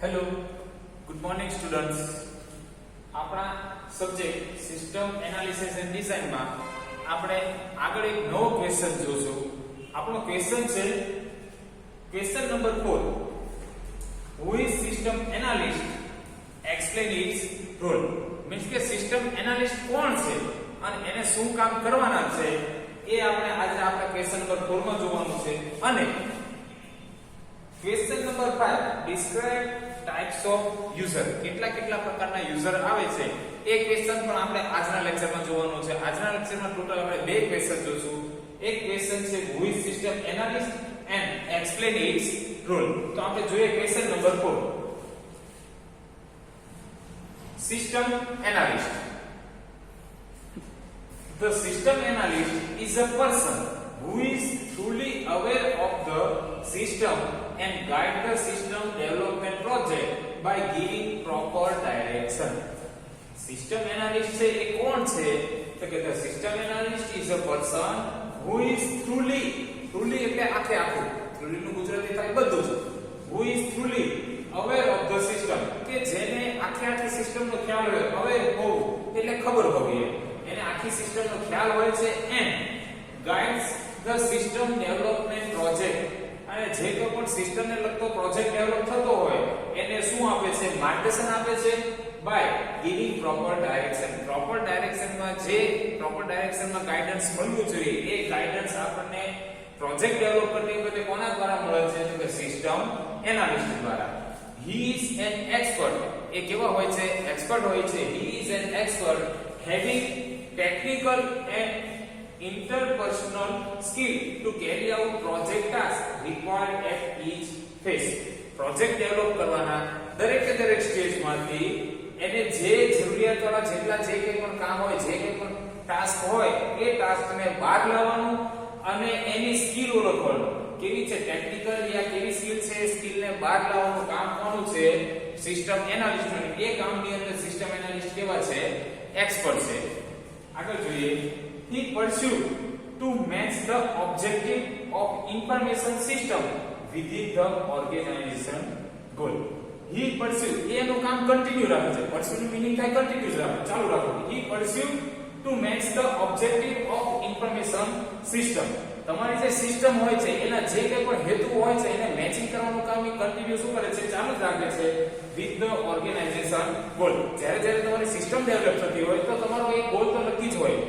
Hello good morning students આપણા subject system analysis and design માં આપણે આગળ એક નવો ક્વેશ્ચન જોશું. આપણો ક્વેશ્ચન છે question number 4. Who is system analyst? Explain its role. Means કે સિસ્ટમ એનાલિસ્ટ કોણ છે અને એને શું કામ કરવાના છે એ આપણે આજે આપણા ક્વેશ્ચન નંબર 4 માં જોવાનું છે. અને question number 5 describe types of user. કેટલા પ્રકારના યુઝર આવે છે એ ક્વેશ્ચન પણ આપણે આજના લેક્ચરમાં જોવાનું છે. આજના લેક્ચરમાં ટોટલ આપણે બે ક્વેશ્ચન જોશું. એક ક્વેશ્ચન છે who is system analyst and explain its role. તો આપણે જોઈએ question number 4. System analyst. The system analyst is a person who is truly aware of the system and guide the system development project by giving proper direction. System analyst છે એ કોણ છે? તો કે the system analyst is a person who is truly એટલે આખું truly નું ગુજરાતી થાય બધું જ. who is truly aware of the system કે જેને આખી સિસ્ટમ નો ખ્યાલ હોય. aware હોવું એટલે ખબર હોવી એને આખી સિસ્ટમ નો ખ્યાલ હોય છે. And guides the system development project અને જે કોઈ પણ સિસ્ટમ ને લગતો પ્રોજેક્ટ ડેવલપ થતો હોય એને શું આપે છે? માર્ગદર્શન આપે છે. By giving proper direction. Proper ડાયરેક્શનમાં ગાઈડન્સ મળવું જોઈએ. એ ગાઈડન્સ આપણને પ્રોજેક્ટ ડેવલપ કરતી વખતે કોના દ્વારા મળે છે? તો કે સિસ્ટમ એનાલિસ્ટ દ્વારા. He is an expert. એ કેવા હોય છે? એક્સપર્ટ હોય છે. He is an expert having technical and interpersonal skill to carry out project tasks required at each phase. Project develop કરવાના દરેક સ્ટેજ માંથી એને જે જરૂરિયાતવાળા જેટલા જે કંઈ પણ કામ હોય, જે કંઈ પણ ટાસ્ક હોય એ ટાસ્કને બહાર લાવવાનું અને એની સ્કિલ ઓળખવાનું. કેવી છે? ટેકનિકલ યા કેવી સ્કિલ છે? સ્કિલને બહાર લાવવાનું કામ કોનું છે? સિસ્ટમ એનાલિસ્ટનું. એ કામની અંદર સિસ્ટમ એનાલિસ્ટ કેવા છે? એક્સપર્ટ છે. આગળ જોઈએ. he pursue to match the objective of information system within the organization goal. he pursue એનું કામ કન્ટિન્યુ રાખે છે. pursue નું મીનિંગ થાય કન્ટિન્યુઅસ રાખો, ચાલુ રાખો. he pursue to match the objective of information system. તમારી જે સિસ્ટમ હોય છે એના જે કંઈ પણ હેતુ હોય છે એને મેચિંગ કરવાનું કામ એ કન્ટિન્યુ શું કરે છે? ચાલુ જ રાખે છે. With the organisation goal. જ્યારે તમારી સિસ્ટમ ડેવલપ થતી હોય તો તમારો એક ગોલ તો નક્કી જ હોય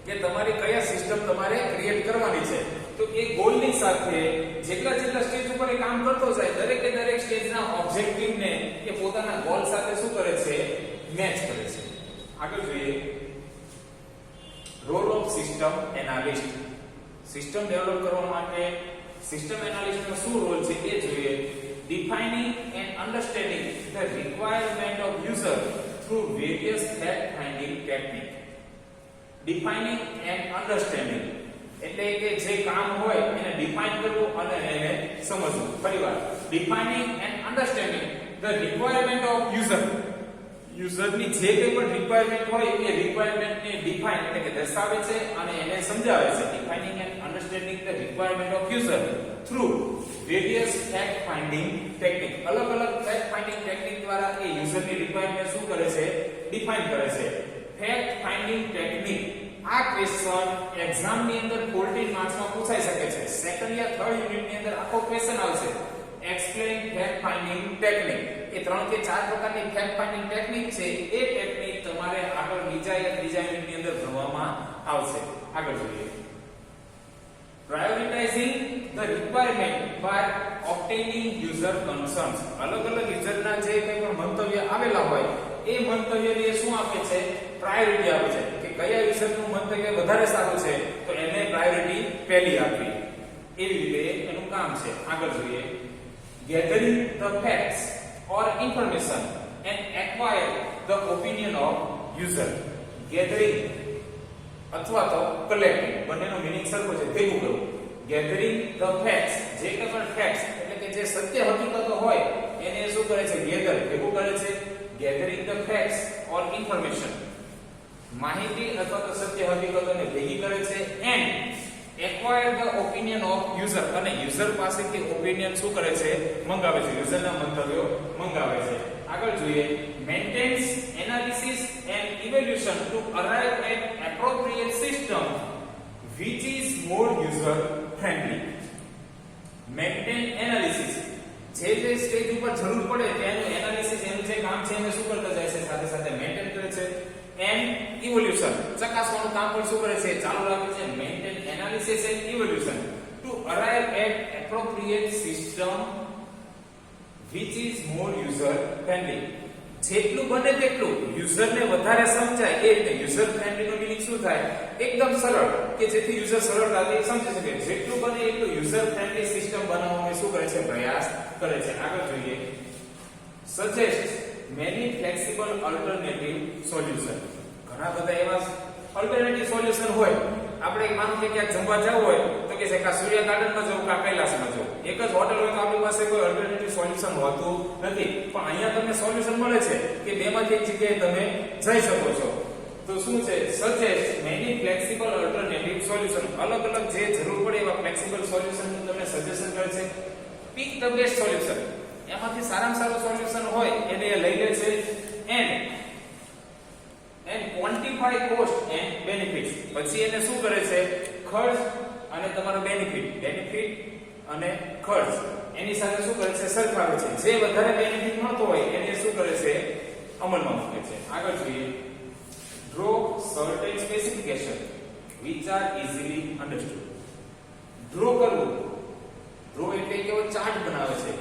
કે તમારી કયા સિસ્ટમ તમારે ક્રિએટ કરવાની છે. તો એ ગોલની સાથે જેટલા સ્ટેજ ઉપર એ કામ કરતો જાય દરેક સ્ટેજના ઓબ્જેક્ટિવને એ પોતાના ગોલ સાથે શું કરે છે? મેચ કરે છે. આગળ જોઈએ. Role of system analyst. System develop કરવા માટે સિસ્ટમ એનાલિસ્ટનો શું રોલ છે એ જોઈએ. defining and understanding the requirement of user through various fact finding technique. defining and understanding એટલે કે જે કામ હોય એને ડિફાઇન કરવું અને એને સમજવું. ફરીવાર defining and understanding the requirement of user. યુઝરની જે કંઈ પણ રિક્વાયરમેન્ટ હોય એ રિક્વાયરમેન્ટને ડિફાઇન એટલે કે દર્શાવે છે અને એને સમજાવે છે. defining and understanding the requirement of user through various fact finding technique. અલગ fact finding technique દ્વારા એ યુઝરની રિક્વાયરમેન્ટ શું કરે છે? ડિફાઇન કરે છે. fact finding technique આ ક્વેશ્ચન એક્ઝામની અંદર 14 માર્ક્સમાં પૂછાઈ શકે છે. સેકન્ડ યા થર્ડ યુનિટની અંદર આખો ક્વેશ્ચન આવશે. explain fact finding technique. એ 3 કે 4 પ્રકારની fact finding technique છે. એ ટેકનિક તમારે આગળ બીજા યુનિટની અંદર ભણવામાં આવશે. આગળ જોઈએ. prioritizing the requirement by obtaining user concerns. અલગ યુઝરના જે કંઈ પણ મંતવ્ય આવેલા હોય એ મંતવ્યને શું આપે છે? પ્રાયોરિટી આપે છે. કે કયા યુઝરનું મંતવ્ય વધારે સારું છે તો એને પ્રાયોરિટી પહેલી આપવી. એવી રીતે એનું કામ છે. આગળ જોઈએ. gathering the facts or information and acquire the opinion of user. gathering અથવા તો collecting બંનેનો મીનિંગ સરખો છે. ભેગું કરવું. gathering the facts જે કંઈ પણ facts એટલે કે જે સત્ય હકીકતો હોય એને શું કરે છે? ગેધર ભેગું કરે છે. gathering the facts or information માહિતી અથવા તો સત્ય હકીકતોને ભેગી કરે છે. and acquire the opinion opinion of user, અને યુઝર પાસેથી ઓપિનિયન શું કરે છે, મંગાવે છે, યુઝરના મંતવ્યો મંગાવે છે. આગળ જોઈએ, maintenance analysis and evaluation to arrive at appropriate system which is more user friendly. Maintain analysis, જે સ્ટેજ ઉપર જરૂર પડે તેનું એનાલિસિસ, એનું જે કામ છે એને શું કરતા જાય છે, સાથે સાથે મેન્ટેન કરે છે. એન્ડ ઇવોલ્યુશન, ચકાસવાનું કામ પણ શું કરે છે, ચાલુ રાખે છે. Maintain analysis and evolution to arrive at appropriate system which is more user friendly. જેટલું બને તેટલું યુઝરને વધારે સમજાય એ રીતે. યુઝર ફ્રેન્ડલી નો મીનિંગ શું થાય, એકદમ સરળ, કે જેથી યુઝર સરળતાથી સમજી શકે. જેટલું બને એટલું યુઝર ફ્રેન્ડલી સિસ્ટમ બનાવવાનો શું કરે છે, પ્રયાસ કરે છે. આગળ જોઈએ, suggest many flexible alternative solution. ઘણા બધા એવા અલ્ટરનેટિવ સોલ્યુશન હોય. આપણે માનો કે ક્યાંક જમવા જવું હોય તો કે છે કે સૂર્ય ગાર્ડનમાં જવું કે કૈલાસમાં જવું. એક જ હોટલ હોય તો આપણી પાસે કોઈ અલ્ટરનેટિવ સોલ્યુશન હોતું નથી. પણ અહીંયા તમને સોલ્યુશન મળે છે કે બેમાંથી એક જગ્યાએ તમે જઈ શકો છો. તો શું છે, suggest many flexible alternative solution. અલગ અલગ જે જરૂર પડે એવા ફ્લેક્સિબલ સોલ્યુશન તમને સજેશન કરે છે. પિક ધ બેસ્ટ સોલ્યુશન, એમાંથી સારામાં સારું સોલ્યુશન હોય એને લઈ લે છે. And quantify cost and benefits. પછી એને શું કરે છે, ખર્ચ અને તમારો બેનિફિટ અને ખર્ચ એની સાથે શું કરે છે, સરખાવે છે. જે વધારે બેનિફિટ મળતો હોય એને શું કરે છે, અમલમાં મૂકે છે. આગળ જોઈએ, draw certain specification which are easily understood. Draw કરવું, ડ્રો એટલે કેવો ચાર્ટ બનાવે છે.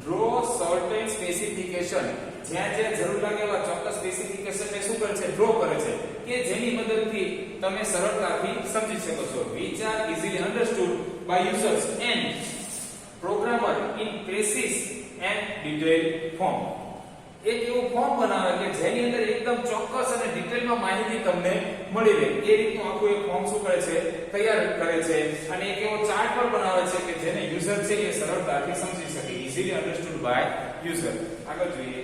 ડ્રો સર્ટેન સ્પેસિફિકેશન, જ્યાં જ્યાં જરૂર લાગે એવા ચોક્કસ સ્પેસિફિકેશન ને શું કરે છે, ડ્રો કરે છે, કે જેની મદદથી તમે સરળતાથી સમજી શકો છો. which are easily understood by users and programmer in precise and detailed form. એક એવું ફોર્મ બનાવે કે જેની અંદર એકદમ ચોક્કસ અને ડિટેલમાં માહિતી તમને મળી રહે. એ રીતનું આખું એક ફોર્મ શું કરે છે, તૈયાર કરે છે. અને એક એવો ચાર્ટ પણ બનાવે છે કે જેને યુઝર છે એ સરળતાથી સમજી શકે. easily understood by user. આગળ જોઈએ,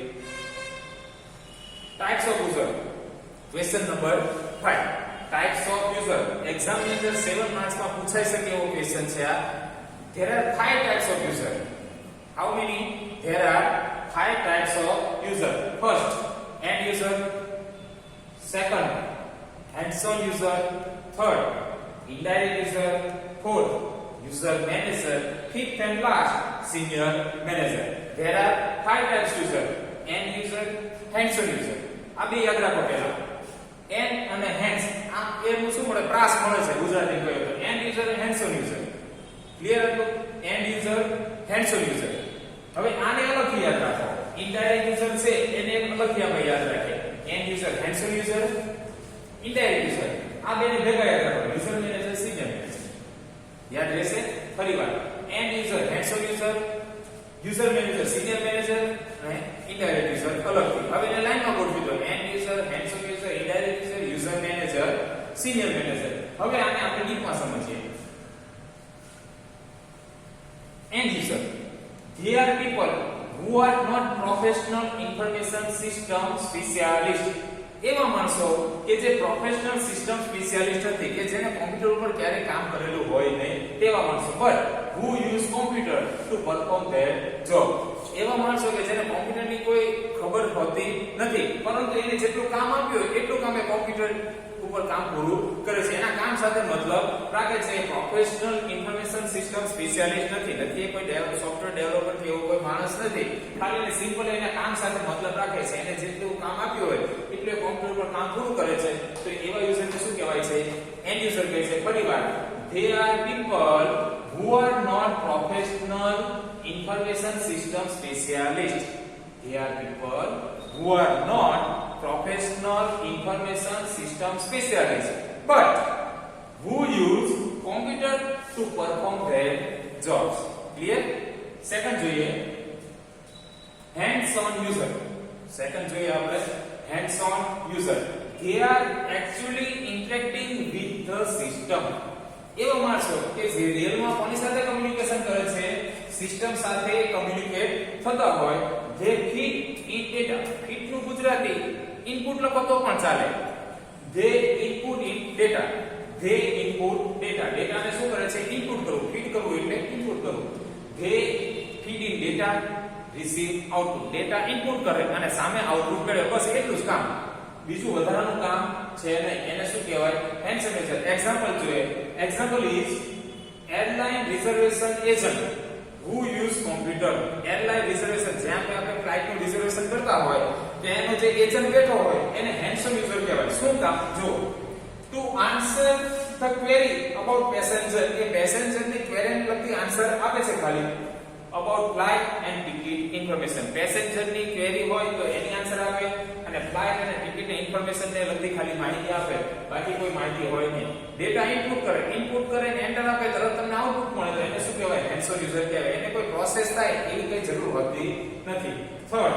types of user. Question number 5, types of user. Exam ની અંદર 7 માર્ક્સ માં પૂછાઈ શકે એવો ક્વેશ્ચન છે આ. there are 5 types of user. how many? there are 5 types of user. First, end user. Second, hands-on user. Third, indirect user. Fourth, user manager. Fifth and last, senior manager. There are 5 types of user. End user, hands-on user. આ બે યાદ રાખો પહેલા. end અને hands, આ એનું શું મળે, પ્રાસ મળે છે ગુજરાતી કહે તો. end user અને hands-on user. ક્લિયર હતું? end user, hands-on user. હવે આને અલગથી યાદ રાખો. ઇનડાયરેક્ટ યુઝર છે એને અલગથી આપણે યાદ રાખીએ. And user, handsome user, indirect user. આ બેને ભેગા યાદ રાખો. User manager, senior manager. યાદ રહેશે? ફરીવાર, and user, handsome user, user manager, senior manager અને ઇનડાયરેક્ટ યુઝર અલગથી. હવે એને લાઈનમાં ગોઠવી દો. And user, handsome user, indirect user, user manager, senior manager. હવે આને આપણે ડીપમાં સમજીએ. And user, they are people who are not professional information system specialist. એવા માણસો કે જે પ્રોફેશનલ સિસ્ટમ સ્પેશિયાલિસ્ટ નથી, કે જેને કોમ્પ્યુટર ઉપર ક્યારે કામ કરેલું હોય નહીં તેવા માણસો. But who use computer to perform their job. એવા માણસો કે જેને કોમ્પ્યુટરની કોઈ ખબર હોતી નથી, પરંતુ એને જેટલું કામ આપ્યું હોય એટલું કામ એ કોમ્પ્યુટર ઉપર કામ પૂરું કરે છે. એના કામ સાથે મતલબ રાખે છે. પ્રોફેશનલ ઇન્ફોર્મેશન સિસ્ટમ સ્પેશિયાલિસ્ટ નથી. એ કોઈ સોફ્ટવેર ડેવલપર કે એવો કોઈ માણસ નથી. ખાલી સિમ્પલ એના કામ સાથે મતલબ રાખે છે. એને જેટલું કામ આપ્યું હોય એટલું કોમ્પ્યુટર પર કામ પૂરું કરે છે. તો એવા યુઝરને શું કહેવાય છે? એન્ડ યુઝર કહે છે. પરિવાર, they are people who are not professional information system specialist. They are people who are not professional information system specialist, but who use computer to perform their jobs. Clear? Second જોઈએ, hands-on user. Second જોઈએ આપણે hands-on user. They are actually interacting with the system. એવા માણસો કે જે રિયલમાં કોની સાથે કમ્યુનિકેશન કરે છે? સિસ્ટમ સાથે કમ્યુનિકેટ થતા હોય. જે ફીડ ઇન ડેટા. ફીડનું ગુજરાતી ઇનપુટ લખો તો પણ ચાલે. they input in data. They input data. ડેટાને શું કરે છે? ઇનપુટ કરવું. ફીડ કરવું. they feed in data, receive output. Data input કરે અને સામે આઉટપુટ મેળવે, બસ એટલું જ કામ, બીજું વધારાનું કામ છે નહીં. એને શું કહેવાય? Handsome user. એક્ઝામ્પલ જોઈએ. Example is airline reservation agent who use computer. Airline reservation, જ્યાં આપણે ફ્લાઇટનું રિઝર્વેશન કરતા હોય તેનો જે એજન્ટ બેઠો હોય એને હેન્ડસમ યુઝર કહેવાય. શું કામ? જો to answer the query about passenger, A passenger ની ક્વેરી ને લગતી આન્સર આપે છે ખાલી. about flight and ticket information, passenger ની ક્વેરી હોય તો એની આન્સર આપે અને ફ્લાઇટ અને ટિકિટ ની ઇન્ફોર્મેશન ને લગતી ખાલી માહિતી આપે, બાકી કોઈ માહિતી હોય નહીં. ડેટા ઇનપુટ કરે ને એન્ટર આપે, તરત તમને આઉટપુટ મળે તો એને શું કહેવાય? હેન્ડસમ યુઝર કહેવાય. એને કોઈ પ્રોસેસ થાય એવી કઈ જરૂર હોતી નથી. Third,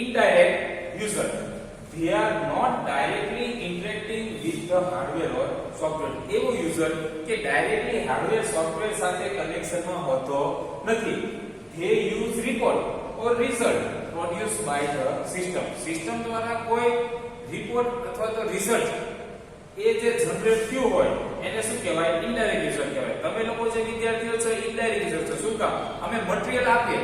indirect user. They are not directly interacting with the hardware or software. એવો યુઝર કે ડાયરેક્ટલી હાર્ડવેર સોફ્ટવેર સાથે કનેક્શનમાં હોતો નથી. They use report or result produced by the system. System દ્વારા કોઈ રિપોર્ટ અથવા તો રિઝલ્ટ એ જે જનરેટ થયું હોય એને શું કહેવાય? ઇનડાયરેક્ટ યુઝર કહેવાય. તમે લોકો જે વિદ્યાર્થીઓ છો ઇનડાયરેક્ટ યુઝર છો. શું કામ? અમે મટીરીયલ આપીએ,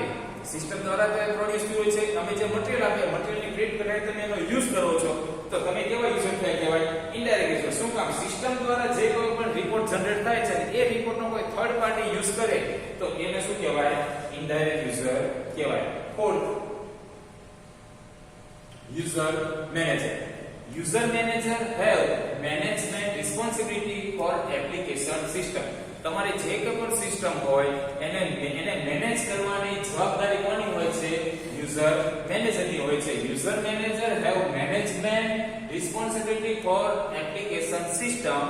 સિસ્ટમ દ્વારા તે પ્રોડ્યુસ થયું હોય છે, અમે જે મટીરીયલ આપીએ, મટીરીયલની ક્રિએટ કરીને તમે એનો યુઝ કરો છો, તો તમે કેવા યુઝર કહેવાય? Indirect user. શું કામ? સિસ્ટમ દ્વારા જે કોઈ પણ રિપોર્ટ જનરેટ થાય છે એ રિપોર્ટનો કોઈ થર્ડ પાર્ટી યુઝ કરે તો એને શું કહેવાય? ઇનડાયરેક્ટ યુઝર કહેવાય. Fourth, user manager. User manager have management responsibility for application system. તમારી જે કોઈ પણ સિસ્ટમ હોય એને મેનેજ કરવાની જવાબદારી કોની હોય છે? યુઝર મેનેજરની હોય છે. User manager have management responsibility for application system.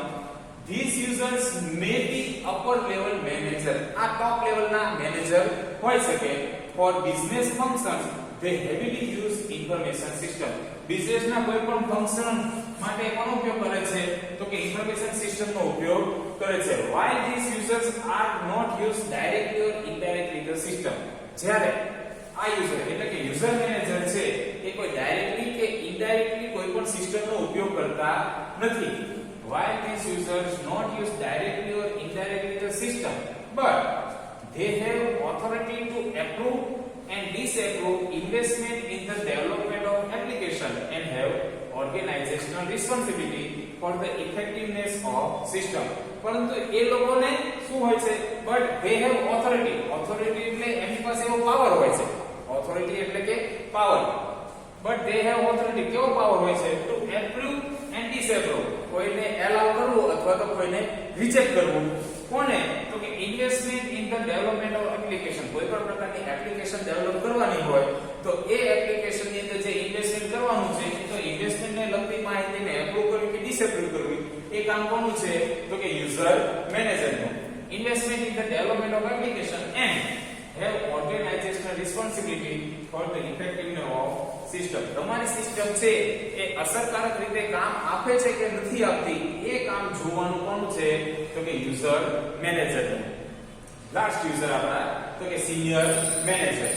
These users may be upper level manager. આ ટોપ લેવલના મેનેજર હોઈ શકે. For business functions they heavily use information system. બિઝનેસના કોઈ પણ ફંક્શન માટે કોનો ઉપયોગ કરે છે? તો કે ઇન્ફોર્મેશન સિસ્ટમનો ઉપયોગ કરે છે. While these users are not used directly or indirectly the system. જ્યારે આ યુઝર એટલે કે યુઝર મેનેજર છે એ કોઈ ડાયરેક્ટલી કે ઇનડાયરેક્ટલી કોઈ પણ સિસ્ટમનો ઉપયોગ કરતા નથી. While these users not used directly or indirectly the system, but they have authority to approve and disapprove investment in the development of application and have organizational responsibility for the effectiveness of system. પરંતુ એ લોકોને શું હોય છે? but they have authority. authority એટલે એમની પાસે એવો power હોય છે. authority એટલે કે power. but they have authority, કેવો પાવર હોય છે? to approve and disapprove, કોઈને એલાઉ કરવું અથવા તો કોઈને રિજેક્ટ કરવું. કોને? તો કે investment in the development of application. કોઈ પણ પ્રકારની એપ્લિકેશન ડેવલપ કરવાની હોય તો એ એપ્લિકેશન ની અંદર જે ઇન્વેસ્ટમેન્ટ કરવાનું છે તો ઇન્વેસ્ટમેન્ટ ને લગતી માહિતીને એપ્રૂવ કરવી કે ડિસએપ્રૂવ કરવી એ કામ કોનું છે? તો કે યુઝર મેનેજરનું. Investment in the development of application and have organizational responsibility for the effectiveness of system. તમારી સિસ્ટમ છે એ અસરકારક રીતે કામ આપે છે કે નથી આપતી એ કામ જોવાનું કોનું છે? તો કે યુઝર મેનેજરનું. લાસ્ટ યુઝર આપણા તો કે senior manager.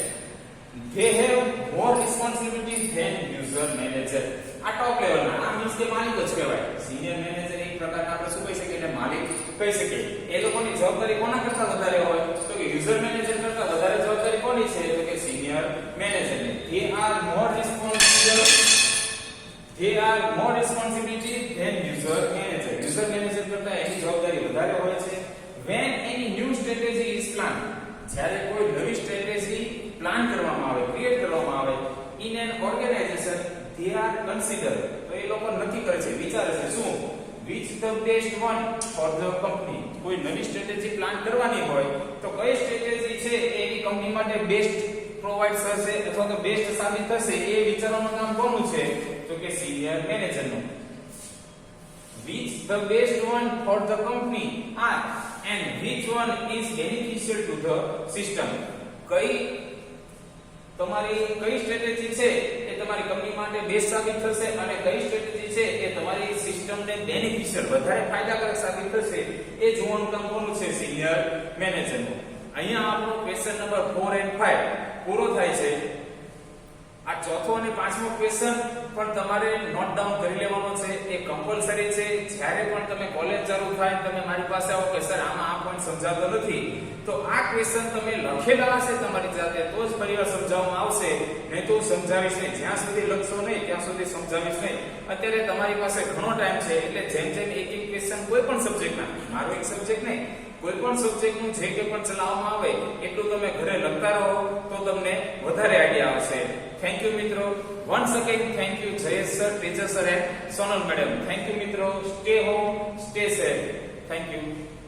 they have more responsibilities than user manager. આ ટોપ લેવલના, આ મીન્સ કે માલિક જ કહેવાય. સિનિયર મેનેજર એક પ્રકારના આપણે શું કહી શકીએ? એટલે માલિક કહી શકીએ. એ લોકોની જવાબદારી કોના કરતા વધારે હોય? તો કે યુઝર મેનેજર કરતા વધારે જવાબદારી કોની છે? તો કે સિનિયર મેનેજરની. they are more responsibility than user manager. User manager કરતા એની જવાબદારી વધારે હોય છે. when any new strategy is planned, જ્યારે કોઈ નવી સ્ટ્રેટેજી પ્લાન કરવામાં આવે, ક્રિએટ કરવામાં આવે in an organization, they are considered, તો એ લોકો નક્કી કરે છે, વિચારે છે શું? which the best one for the company. કોઈ નવી સ્ટ્રેટેજી પ્લાન કરવાની હોય તો કઈ સ્ટ્રેટેજી છે એની કંપની માટે બેસ્ટ પ્રોવાઇડ થશે અથવા તો બેસ્ટ સાબિત થશે એ વિચારવાનું કામ કોનું છે? તો કે senior મેનેજરનું. which the best one for the company are and which one is beneficial to the system. કઈ તમારી કઈ સ્ટ્રેટેજી છે એ તમારી કંપની માટે બેસ્ટ સાબિત થશે અને કઈ સ્ટ્રેટેજી છે એ તમારી સિસ્ટમને બેનિફિશિયલ વધારે ફાયદાકારક સાબિત થશે એ જોવાનું કામ કોનું છે? સિનિયર મેનેજરનું. અહીંયા આપણો ક્વેશ્ચન નંબર 4 અને 5 પૂરો થાય છે. આ ચોથો અને પાંચમો ક્વેશ્ચન પણ તમારે નોટ ડાઉન કરી લેવાનો છે, એ કમ્પલસરી છે. જ્યારે પણ તમે કોલેજ ચાલુ થાય તમે મારી પાસે આવો કે સર આમાં આ પોઈન્ટ સમજાતો નથી, તો આ ક્વેશ્ચન તમે લખેલા હશે તમારી જાતે તો જ ફરીવાર સમજાવવામાં આવશે, નહીં તો સમજાવીશ નહીં. જ્યાં સુધી લખશો નહીં ત્યાં સુધી સમજાવીશ નહીં. અત્યારે તમારી પાસે ઘણો ટાઈમ છે એટલે જેમ જેમ એક એક ક્વેશ્ચન કોઈ પણ સબ્જેક્ટના, મારો એક સબ્જેક્ટ નહીં, કોઈ પણ સબ્જેક્ટનું જે કે પણ ચલાવવામાં આવે એટલું તમે ઘરે લખતા રહો તો તમને વધારે આઈડિયા આવશે. થેન્ક યુ મિત્રો. once again thank you Jayesh sir, teacher sir and Sonal madam. Thank you મિત્રો. Stay home, stay safe. Thank you.